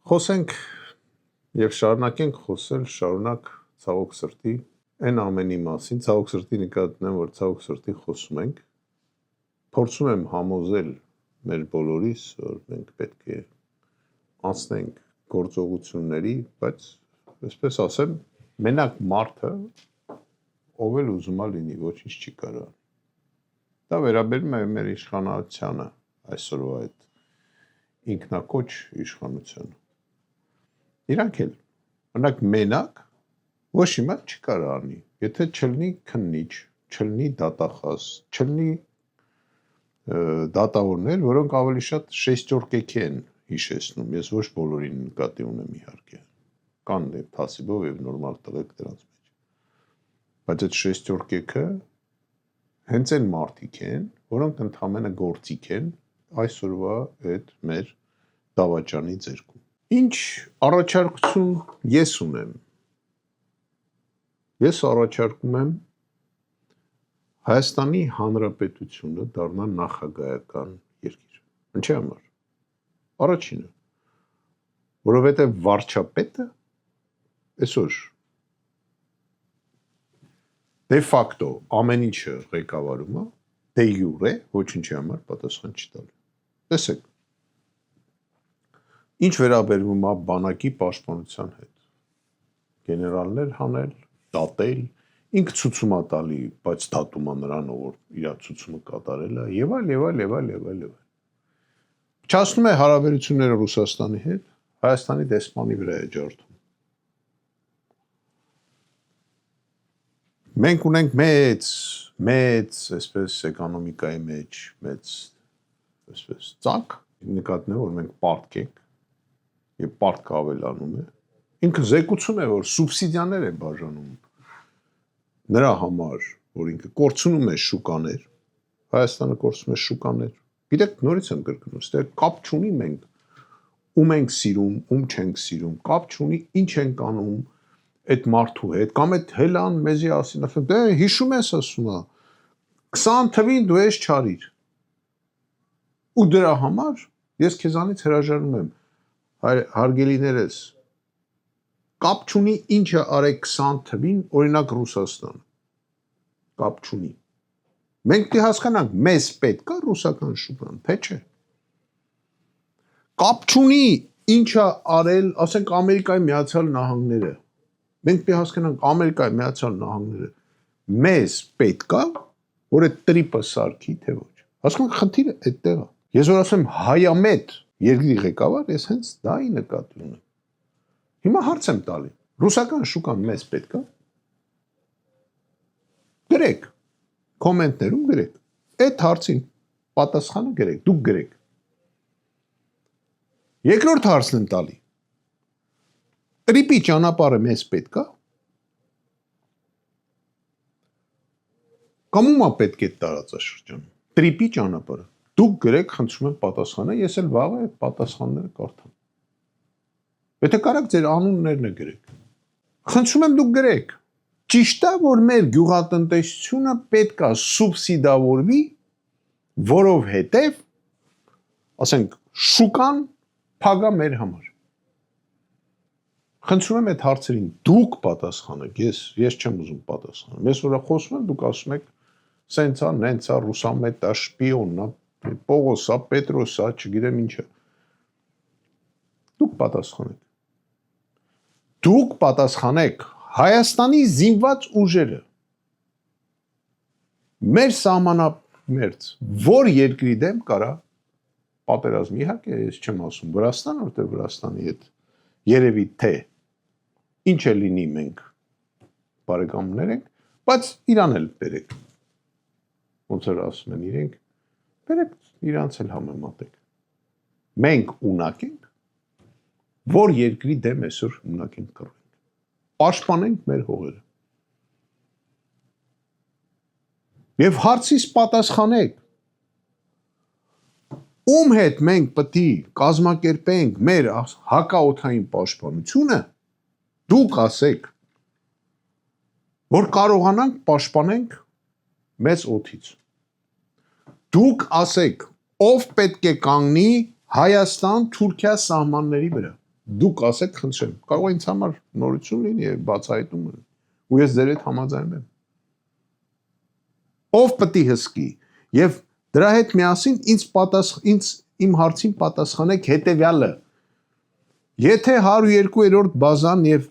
Խոսենք եւ շարունակենք խոսել, շարունակ ցավոք սրտի այն ամենի մասին, ցավոք սրտի նկատեմ, որ ցավոք սրտի խոսում ենք, փորձում եմ համոզել մեր բոլորիս, որ մենք պետք է անցնենք գործողությունների, բայց այսպես ասեմ, մենակ մարդը ով էլ ուզում է լինի, ոչինչ չի կարող։ Դա վերաբերում է մեր իշխանությանը, այսօրվա այդ ինքնակոչ իշխանությանը։ Իրանք էլ, օրինակ մենակ ոչ մի բան չի կարող անի, եթե չլինի քննիչ, չլինի դատախազ, չլինի դատավորներ, որոնք ավելի շատ շեստյորկեքի են հիշեցնում, ես ոչ բոլորին նկատի ունեմ իհարկե, կան փասիվով եւ նորմալ տղեկ դրանց մեջ, բայց այդ շեստյորկեքը հենց այն մարդիկ են, որոնք ընդհանրապես գործիք են այսօրվա այդ մեր դավաճանի ձեռքում։ Ինչ առաջարկություն ես ունեմ։ Ես առաջարկում եմ Հայաստանի Հանրապետությունը դառնա նախագահական երկիր։ Ինչի համար։ Առաջինը, որովհետև վարչապետը այսօր դե ֆակտո ամեն ինչը ղեկավարում է, դե յուրե ոչինչի համար պատասխան չի տալու։ Տեսեք, ինչ վերաբերվում է բանակի պաշտպանության հետ, գեներալներ հանել, դատել, ինքը ցուցում է տալի, բայց դատում է նրան, որ իր ցուցումը կատարել է, եւ այլ։ Փչացնում է հարաբերությունները Ռուսաստանի հետ, Հայաստանի դեսպանի վրա է ջարդում։ Մենք ունենք մեծ, այսպես էկոնոմիկայի մեջ, մեծ, այսպես ծակ, նկատն է, որ մենք պարտք ենք, եւ պարտքը ավելանում է, ինքը զեկուցում է, որ սուբսիդիաներ է բաժանում նրա համար, որ ինքը կորցնում է շուկաներ, Հայաստանը կորցնում է շուկաներ, գիտեք, նորից եմ կրկնում, ստեղ կապ չունի մենք, ում ենք սիրում, ում չենք սիրում, կապ չունի ինչ ենք անում այդ մարդու հետ, կամ այդ հելան մեզի ասին, ասում, դե հիշում ես ասում է, 20 թվին դու ես չարիր, ու դրա համար ես քեզանից հրաժարվում եմ, հարգելիներս, կապ չունի ինչը արեք 20 թվին, օրինակ Ռուսաստան, կապ չունի, մենք դի հասկանանք, մեզ պետք է ռուսական շուկան, թե չէ, կապ չունի ինչը արել, ասենք Ամերիկայի Միացյալ Նահանգները, մենք դի հասկանանք Ամերիկայի Միացյալ Նահանգները, մեզ պետք է, որ այդ տրիպը սարքի, թե ոչ, հասկանանք խնդիրը այդտեղ է, ես որ ասեմ հայամետ երկրի ղեկավար, ես հենց դայի նկատի ունեմ, հիմա հարց եմ տալի, ռուսական շուկան մեզ պետք է, գրեք, կոմենտներում գրեք, այդ հարցին պատասխանը գրեք, դուք գրեք, երկրորդ հարցն եմ տալի, տրիպի ճանապարհը մեզ պետք է, կամ ումա պետք է տարածաշրջանում, տրիպի ճանապարհը, դուք գրեք, խնդրում եմ պատասխանը, ես էլ վաղը այդ պատասխանները կարդամ, եթե կարաք ձեր անուններն գրեք, խնդրում եմ դուք գրեք, ճիշտ է, որ մեր գյուղատնտեսությունը պետք է սուբսիդավորվի, որովհետև, ասենք, շուկան փագա մեր համար։ Խնդրում եմ այդ հարցերին դուք պատասխանեք, ես չեմ ուզում պատասխանել։ Ես որ խոսում եմ, դուք ասում եք, սենցա, նենցա, ռուսամետա, շպիոննա, Պողոսա, Պետրոսա, չգիտեմ ինչը։ Դուք պատասխանեք։ Դուք պատասխանեք Հայաստանի զինված ուժերը մեր սահմանամերձ որ երկրի դեմ կարա պատերազմ, իհարկե ես չեմ ասում Վրաստան, որտեղ Վրաստանի հետ երևի թե ինչ է լինի մենք բարեկամներ ենք, բայց Իրան էլ բերեք, ոնց որ ասում են իրենք, բերեք իրանց էլ համեմատեք, մենք ունակ ենք, որ երկրի դեմ այսօր ունակ ենք կռվենք, պաշտպանենք մեր հողերը, և հարցիս պատասխանեք, ում հետ մենք պետք է կազմակերպենք մեր հակաօդային պաշտպանությունը, դուք ասեք, որ կարողանանք պաշտպանենք մեծ օդից, դուք ասեք, ով պետք է կանգնի Հայաստան-Թուրքիա սահմանների վրա, դուք ասեք, խնդրեմ, կարող է ինձ համար նորություն լինի եւ բացահայտում լինի, ու ես ձեր հետ համաձայնեմ։ Ով պետք է հսկի եւ դրա հետ միասին ինձ իմ հարցին պատասխանեք հետեւյալը. եթե 102-րդ բազան եւ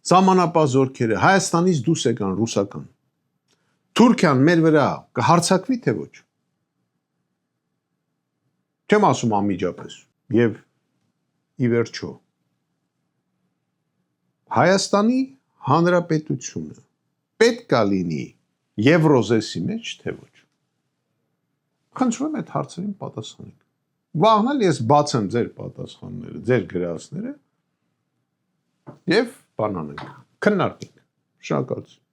սահմանապահ զորքերը Հայաստանից դուրս եկան ռուսական, Թուրքիան մեր վրա կհարձակվի թե ոչ։ Չեմ ասում անմիջապես եւ ի վերջո Հայաստանի Հանրապետությունը պետք է լինի Եվրոզեսի մեջ թե ոչ։ Խնդրում եմ այդ հարցերին պատասխանեք։ Վաղն ես բացեմ ձեր պատասխանները, ձեր գրածները եւ բանանենք, քննարկենք։ Շնորհակալություն։